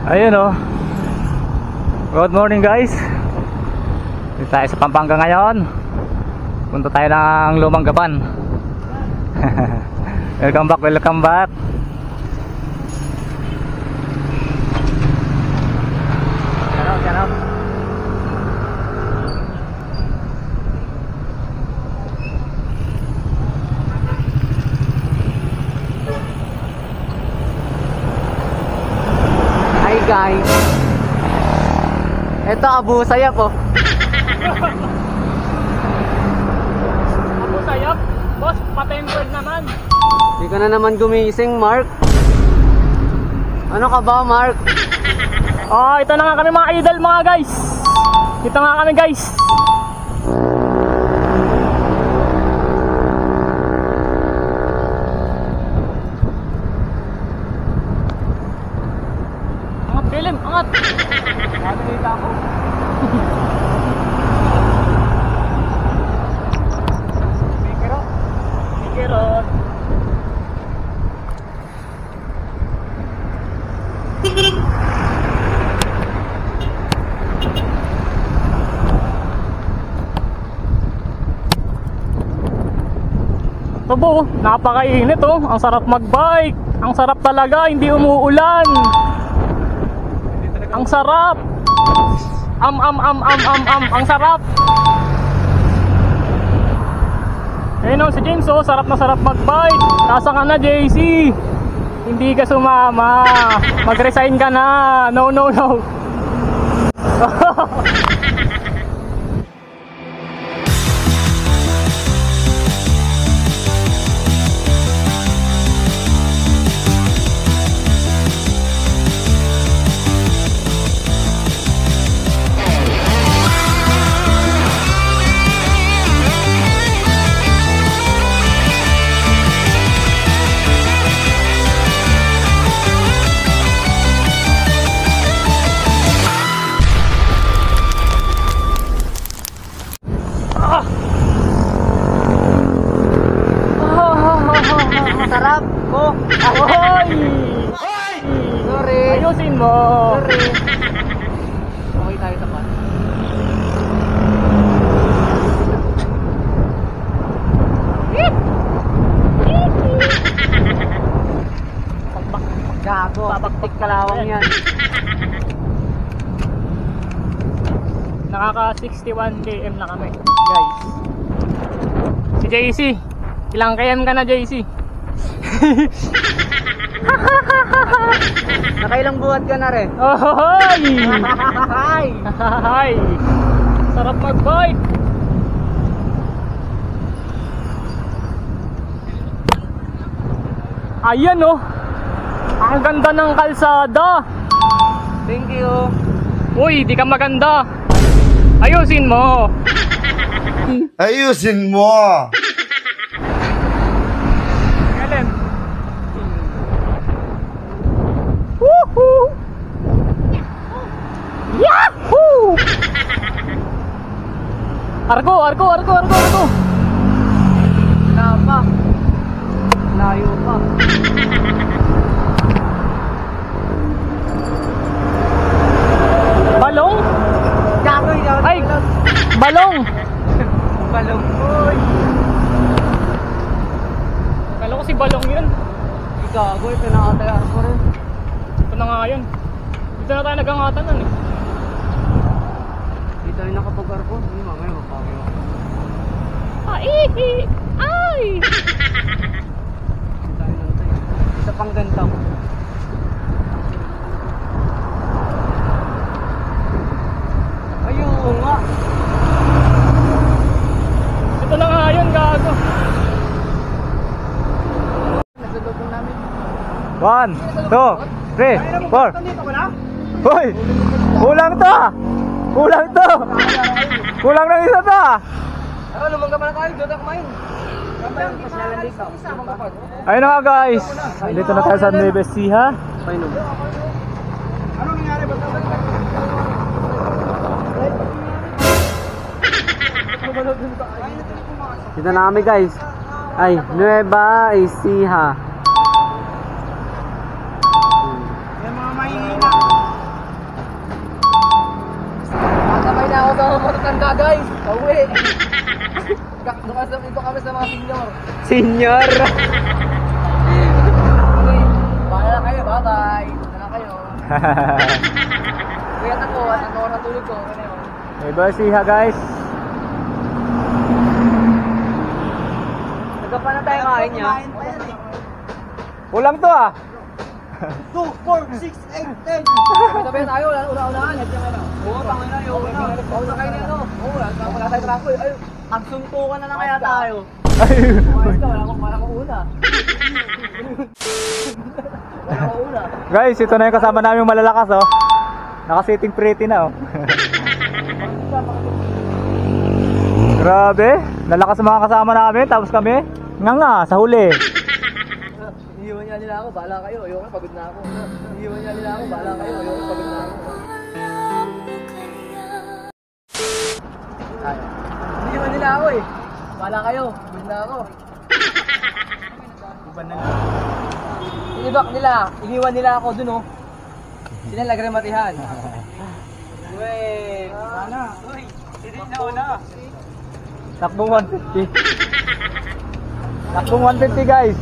Ayun oh. Good morning guys. Dito tayo sa Pampanga ngayon. Punta tayo ng Lumang Gapan. Welcome back, welcome back. Ganap. Hi guys. Ito Abu Sayyaf oh. Abu Sayyaf? Boss, patempered naman. Hindi ka na naman gumising, Mark. Ano ka ba, Mark? Oh, ito na nga kami mga idol mga guys. Ito nga kami guys. Angat film, angat. Nakakita ako. Mikirot. Abo, napakainit oh. Ang sarap magbike. Ang sarap talaga, hindi umuulan. Ang sarap. Ang sarap. Ayun oh, si James oh, sarap na sarap magbike. Nasa ka na, JC. Hindi ka sumama. Mag-resign ka na. No. Sarap ko. Ahoy! Sorry. Ayusin mo. Sorry. Okay tayo sa pan. Gago. Babaktik kalawang yan. Nakaka 61 km na kami, guys. Si JC, ilang km ka na, JC? Nakailang buhat ka na rin. Ohoy! Hi! Hi! Sarap mag-bike. Ayan oh. Ang ganda ng kalsada. Thank you. Uy, di ka maganda. Ayusin mo. Ayusin mo! Ellen. Woohoo! Yahoo! Argo. Wala pa. Layo pa. Balong? Gago yun. Ay, balong. Balong. Uy. Kala ko si balong yun. Gago, ito nakatayar ko rin. Ito na nga yun. Dito na tayo nagangatanan eh. Dito tayo nakapag-arko. Hindi, mamaya mapagay ako. Ay! Dito tayo lang tayo. Isa pang ganda ko. Ayun nga. Ito na nga yun, gago. Nasa loob namin. 1, 2, 3, 4. Hoy! Kulang to! Kulang ng isa to! Ano, lumang ka pala tayo. Doon ako kumain. Ayun na nga guys. Dito na tayo sa Nueva Ecija. Ano nangyari? Ba't Dito na kami guys. Ay, Nueva Ecija. Yung mga mahihina. senior. Senior. Bahala na kayo, bye-bye. Bahala na kayo. Kaya ako, ano natulog ko. May basiha guys. Nagkapa na tayo kain niya. Kulang to ah. 2, 4, 6, 8, 10. Tabi tayo, una-unahan. Oo, tama na yun. Pauna kayo na ano. Oo, wala tayo trako. Ay, magsuntukan na lang kaya tayo. Umayos ka, wala akong una. Wala akong una. Guys, ito na yung kasama namin malalakas oh. Naka-sitting pretty na oh. Grabe, lalakas mga kasama namin tapos kami nga sa huli. Iiwan niya nila ako, bahala kayo. Ayoko, pagod na ako. Iiwan niya nila ako, bahala kayo. Ayoko, pagod na ako. Iiwan nila ako eh. Bahala kayo, pagod na ako. Inibak nila, iniwan nila ako dun oh. Sila nagramatihan. Uy, sana. Uy, hindi na una. Takbong 150. Takbong 150 guys.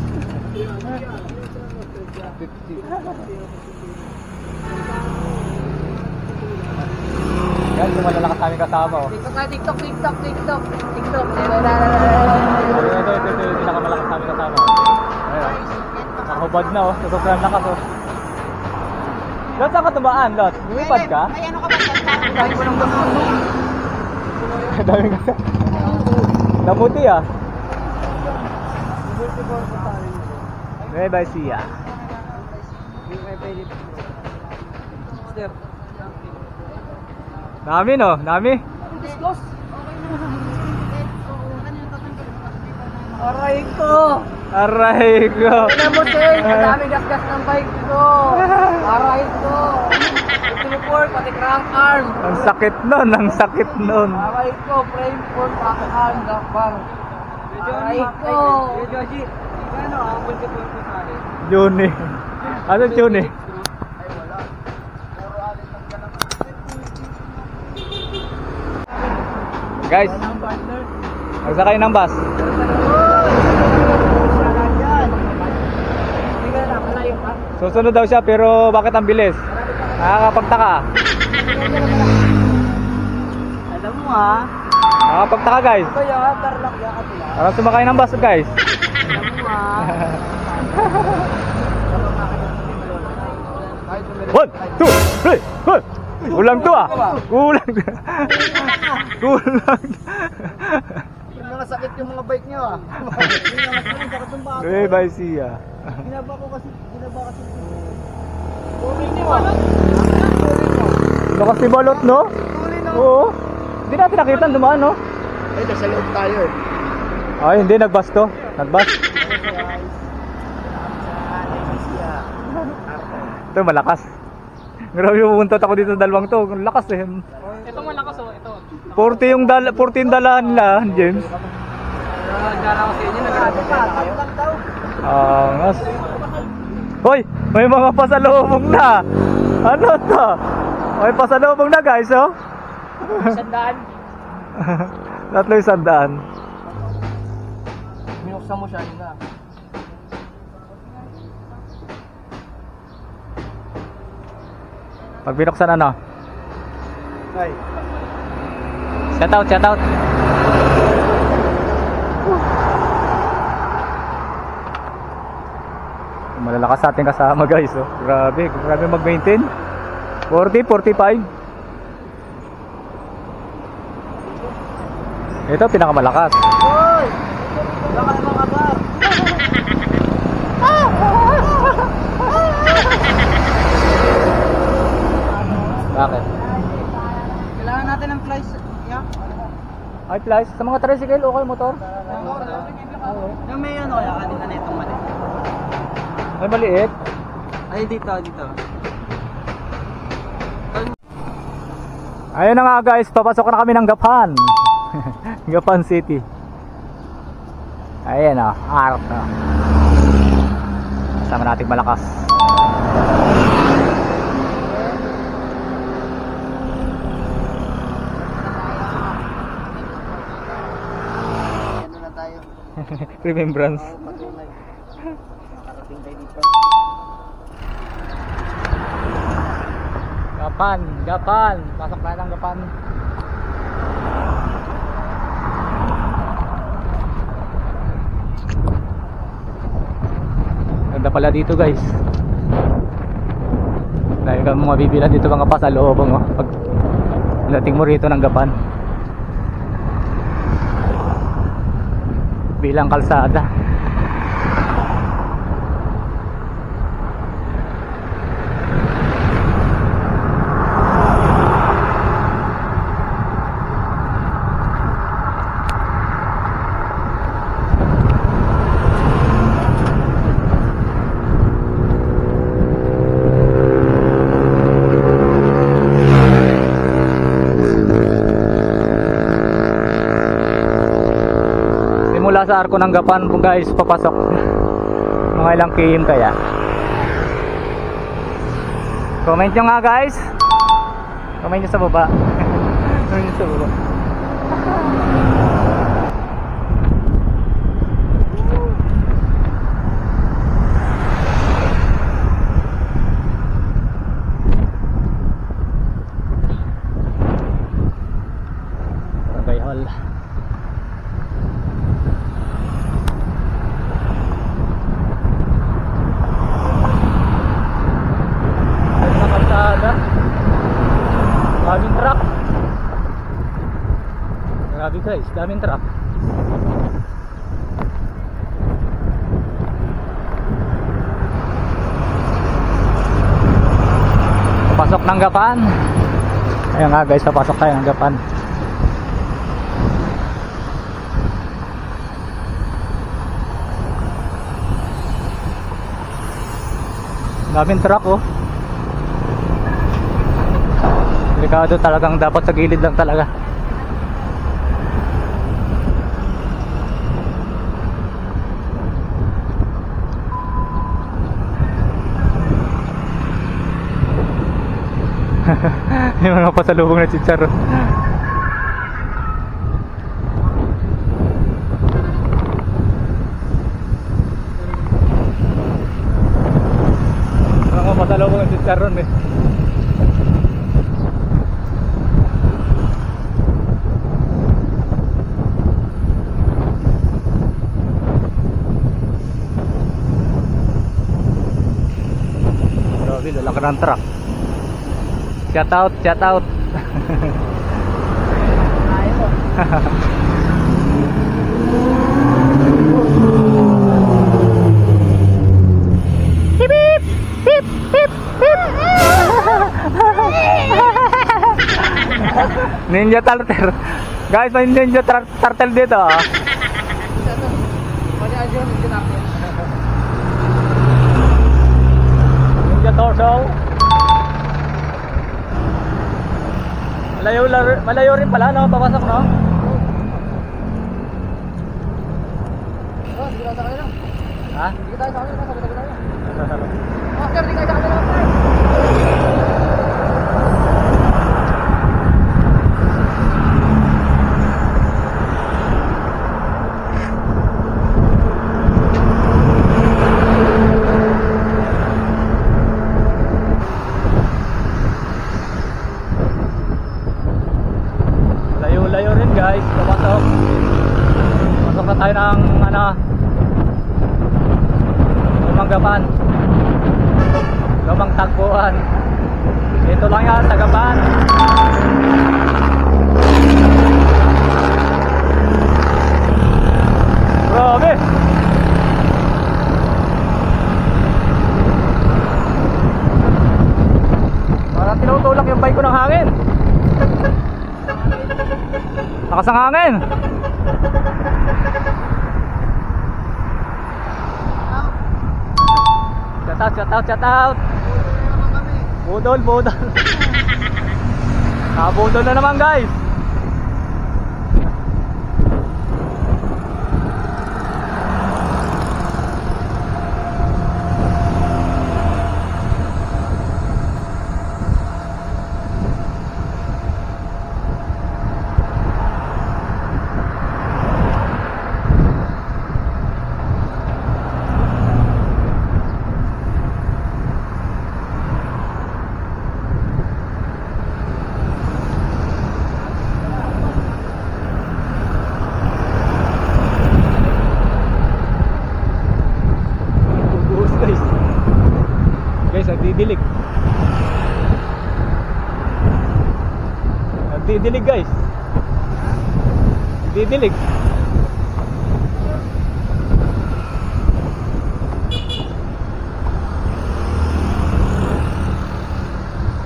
Guys, yung malalakas kami kasama oh. TikTok. Ito, yung pinakamalakas kami kasama. Ayun. Nakahubad na oh, sa sobrang lakas oh. Lot, saan ka tumaan, Lot? Lumipad ka? Ay, ano ka ba? Dahil ko lang gusto. Dami ka. Namuti ah. Nueva Ecija. Dami no, dami. Disclose. Aray ko! Aray ko. Tignan mo, Seng! Ang dami gas-gas ng bike ko! Aray ko! Ito pati crank arm! Ang sakit nun, ang sakit nun. Aray ko! Frame for crank arm, gakbang! Aray ko! Joji, ano ang multiple ko sa akin? Juni. Ano Juni? Ay, wala. Puro alit ng galang. Guys, magsakay ng bus. Susunod daw siya pero bakit ang bilis? Nakakapagtaka. Alam mo ha? Nakakapagtaka guys. Kaya, tarlak ya katila. Tara sumakay ng bus guys. Alam mo ha? 1, 2, 3, 4. Kulang to ah. Kulang. Kulang. Yung mga sakit yung mga bike niyo ah. Yung mga sakit, sakit yung baka. Nueva Ecija. Ginaba kasi. Tuloy niyo ah. Lakas si balot no? Tuloy na. Oo. Hindi natin nakita dumaan no? Ay, nasa loob tayo eh. Ay hindi, nagbas to. Nagbas. Ito malakas. Grabe pumunta ako dito sa dalawang to. Ang lakas eh. Ito malakas oh, ito. 40 yung 40 yung dalahan nila, James. Nagdala ko sa inyo, nagdala kayo. Angas. Hoy, may mga pasalubong na. Ano to? May pasalubong na guys, oh. Sandaan. Tatlo yung sandaan. Binuksan mo siya, yun na. Pag binuksan ano? Ay. Shout out, shout out. Malalakas sa ating kasama guys, oh. Grabe, grabe mag-maintain. 40, 45. Ito pinakamalakas. Hoy! Lakas mga ba? Bakit? Kailangan natin ng flies. Yeah. Ay, flies. Sa mga tricycle, okay motor? Yung may ano kaya kanina na itong mali. Ay, maliit. Ay, dito. Ayun na nga guys, papasok na kami ng Gapan. Gapan City. Ayan o, arap na. Kasama nating malakas. Ano na tayo? Remembrance. Patunay. Nakarating tayo dito. Gapan, Gapan. Pasok na ng Gapan. Ganda pala dito guys. Dahil ka mga bibilan dito mga pasalubong oh. Pag dating mo rito ng Gapan. Bilang kalsada. Mula sa Arco ng Gapan po guys, papasok mga ilang km kaya. Comment nyo nga guys. Comment nyo sa baba. Comment nyo sa baba. Barangay Hall. Daming truck. Grabe guys, daming truck. Papasok ng Gapan. Ayun nga guys, papasok tayo ng Gapan. Daming truck oh. Delikado talagang, dapat sa gilid lang talaga. Yung mga pasalubong na chicharo. Mga pasalubong na chicharon eh. Lalaki ng truck. Shout out, shout out. Ayaw. Beep beep beep beep beep. Ninja Turtle. Guys, may Ninja Turtle dito ah. Ninja Turtle. Malayo rin pala no, papasok no? Oh, sige tayo lang. Ha? Sige tayo sa kanila, sabi tayo. Master, sige tayo sa kanila. Layo rin guys, papasok. Pasok na tayo ng Lumang Gapan, Lumang Tagpuan. Dito lang yan sa Gapan. Grabe. Parang tinutulak yung bike ko ng hangin. Lakas ng hangin. Shout out. Budol. Budol na naman guys. Nagdidilig guys. Didilig.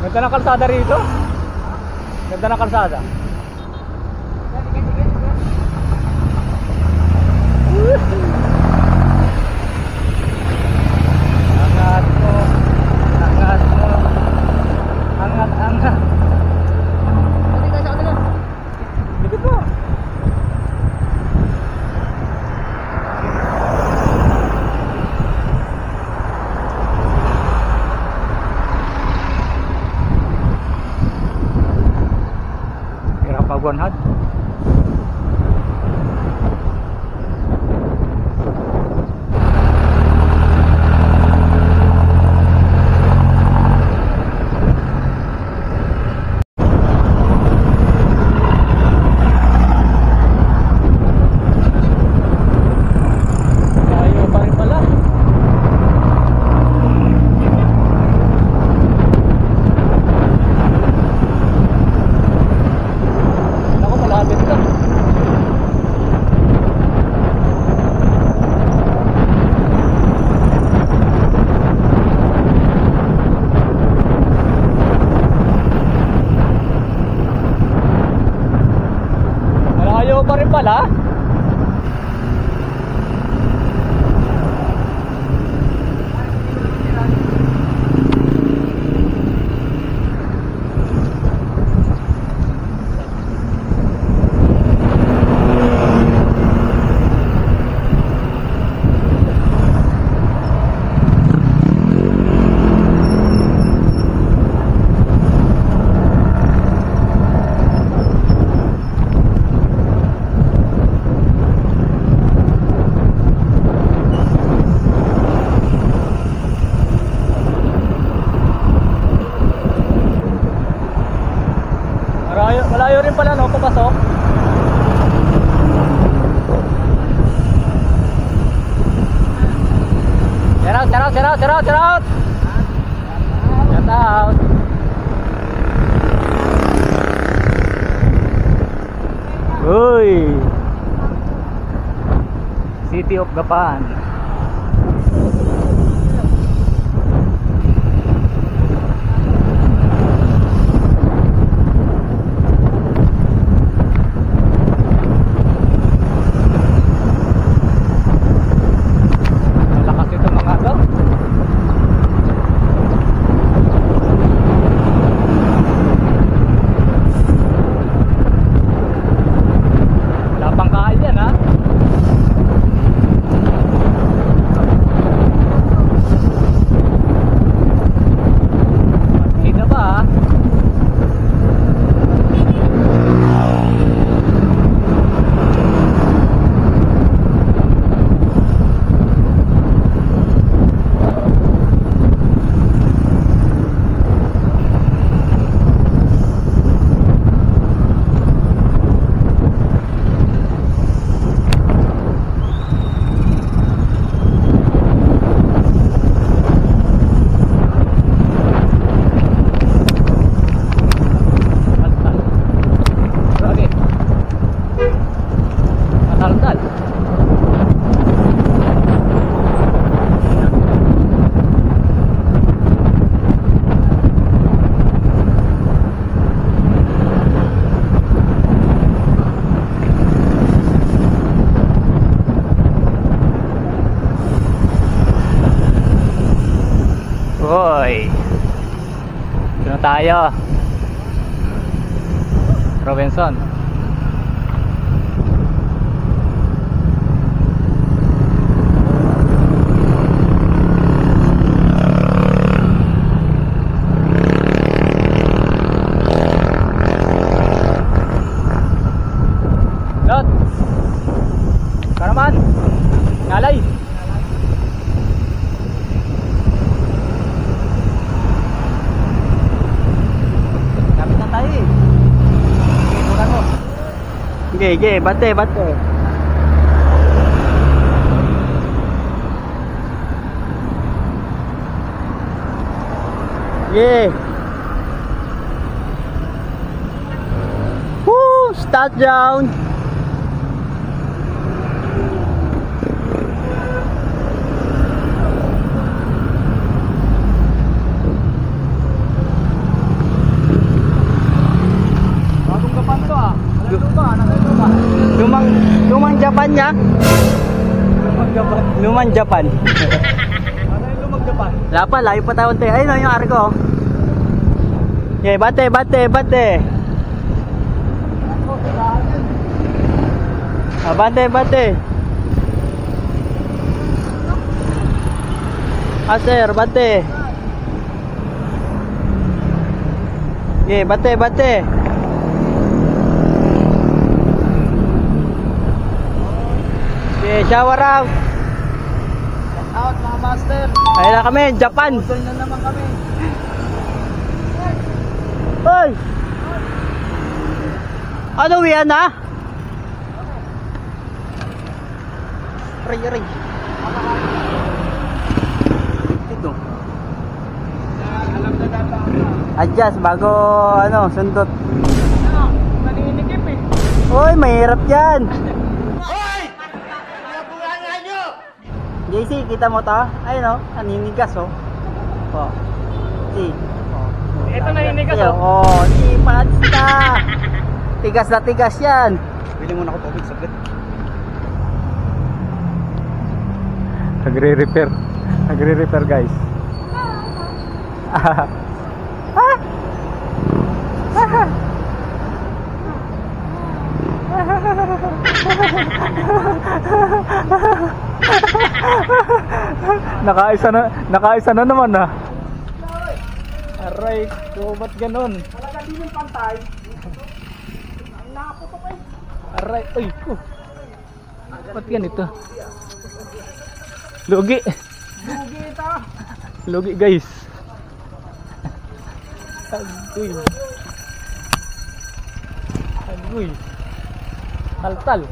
Ganda ng kalsada rito. Ganda ng kalsada. Angat mo. Angat mo. Angat, angat. Dikit mo. Hirap pagwanhad. Layo pa rin pala. Ako malapit ka. Malayo pa rin pala. Malayo rin pala no, papasok. Shout out, shout out, shout out, shout out, shout out. Shout out. Uy. City of Gapan. Malakas ito mga to. Wala pang kaal yan ha. Hindi na ba ha? Lagi. Mataltal. Hoy. Ito na tayo. Robinson. Lot. Karaman. Ngalay. Kapit na tayo eh. Okay, tukan mo. Sige, sige, bate, bate. Yeah. Woo! Start down. Bagong gapan to ah. Lumang Japan niya. Lumang gapan. Lumang Japan. Ano yung lumang gapan? Lapa, layo pa tayo unti. Ayun yung arko. Okay, bate. Bate. Aser, bate. Okay, bate. Okay, shower out. Out mga master. Ayun na kami, Japan. Doon na naman kami. Hoy! Ano yan na? Aray. Ito. Alam na data ako. Adjust bago sundot. Ano? Naninikip eh. Hoy, mahirap yan. JC, kita mo to? Ayun naninigas oh. Oh. Si. Oh. Ito naninigas, Ayun, oh. Oh, si Patsta. Tigas na tigas yan. Bili muna ako tubig saglit. Nagre-repair guys. Nakaisa na naman ah. Aray, so ba't ganun? Talaga din yung pantay. Aray, ay ko. Ba't ganito? Lugi. Lugi guys. Agoy. Taltal.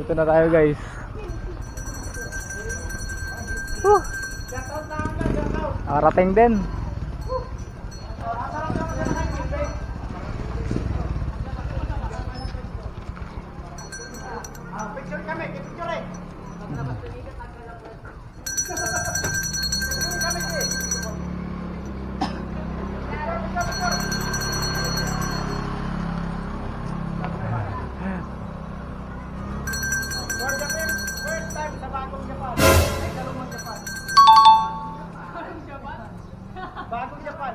Ito na tayo guys. Arating din. Bagong Japan.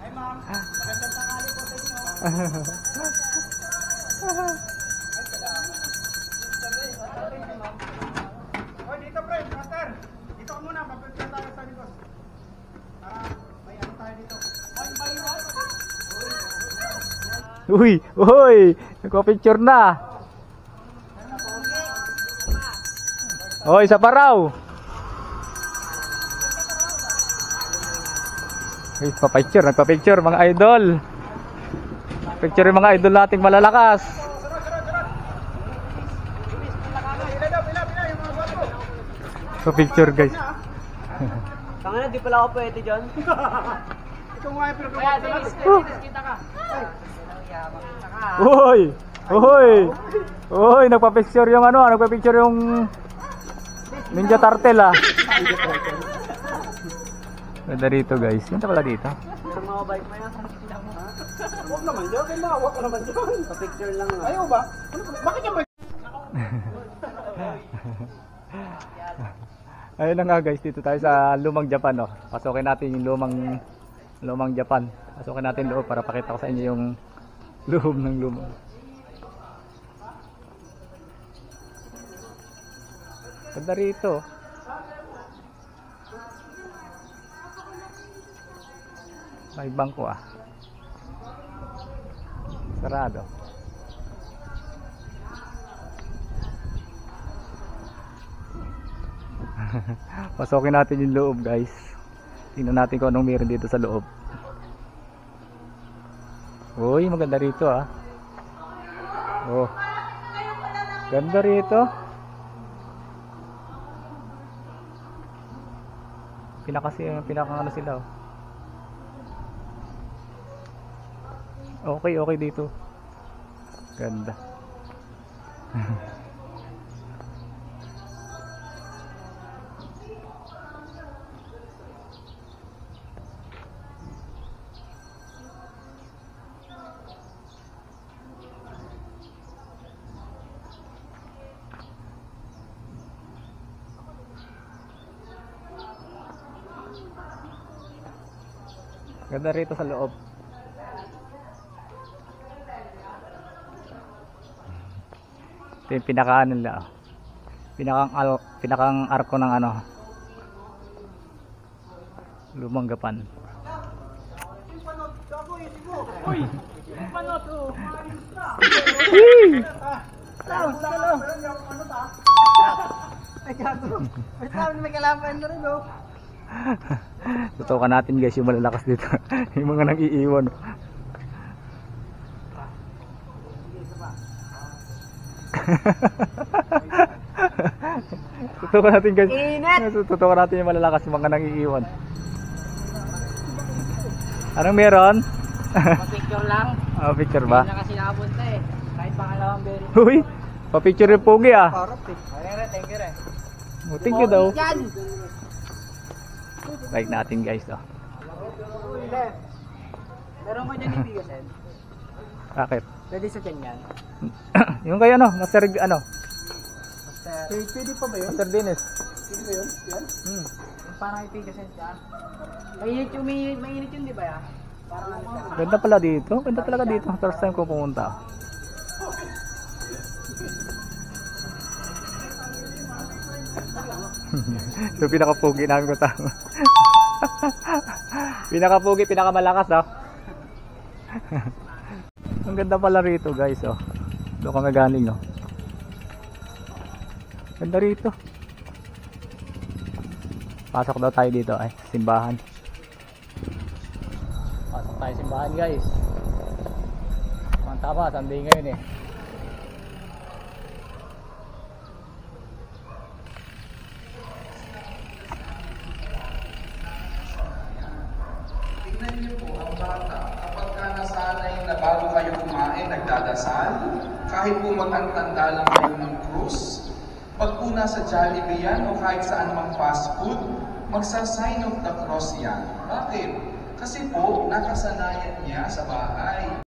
Ay ma'am, magandang tanghali po sa inyo. Hoy, dito pre, master. Dito ka muna, papagyan tayo sa likod. Para may ano tayo dito. Uy, nagpa-picture na. Hoy, isa pa raw. Nagpa-picture mga idol. Picture yung mga idol nating malalakas. Picture guys. Tangina, di pala ako pwede dyan. Ikaw nga yung pinag-uwi. Kita ka. Uy, nagpa-picture yung nagpa-picture yung Ninja Turtle ah. Ganda rito guys. Ganda pala dito. Isang mga bike mo yan. Huwag naman dyan. Kaya makawak ka naman dyan. Pa-picture lang. Ayaw ba? Bakit yung bike? Ayun na nga guys, dito tayo sa Lumang Japan oh. Pasukin natin yung Lumang Japan. Pasukin natin loob para pakita ko sa inyo yung loob ng lumang. Ganda rito. May bangko ah. Sarado. Pasokin natin yung loob, guys. Tingnan natin kung anong meron dito sa loob. Uy, maganda rito ah. Oh. Ganda rito. Pinaka ano sila oh. Okay, okay dito. Ganda. Ganda rito sa loob. Ito yung pinaka nila. Pinakang arko ng ano. Lumang gapan. Uy! Panot oh! Wait lang, may kalaban na rin oh. Tutukan natin guys yung malalakas dito. Yung mga nang iiwan. Tutukan natin guys. Init! Tutukan natin yung malalakas yung mga nang iiwan. Anong meron? Picture lang. Picture ba? Hindi na kasi nakapunta eh. Kahit pangalawang berry. Uy, pa-picture yung pogi ah. Parap eh. Ayun, thank you rin. Thank you daw. Yan! Like natin guys oh. Meron mo dyan ibigasin? Bakit? Pwede sa dyan yan? Yung kayo ano, Master ano? Pwede pa ba yun? Master Dennis. Pwede ba yun? Yan? Yung parang ibigasin siya. Mainit yun di ba ya? Parang ano siya? Ganda pala dito. Ganda talaga dito. First time ko pumunta. So pinaka-pugi namin ko tama. Pinaka-pugi, pinaka-malakas oh. Ang ganda pala rito guys oh. Doon kami galing oh. Ganda rito. Pasok daw tayo dito ay simbahan. Pasok tayo simbahan guys. Tama, Sunday ngayon eh. Tingnan niyo po ang bata, kapag ka nasanay na bago kayo kumain, nagdadasal, kahit po magantanda lang kayo ng krus, pag po nasa Jollibee yan o kahit saan mang fast food, magsa-sign of the cross yan. Bakit? Kasi po, nakasanayan niya sa bahay.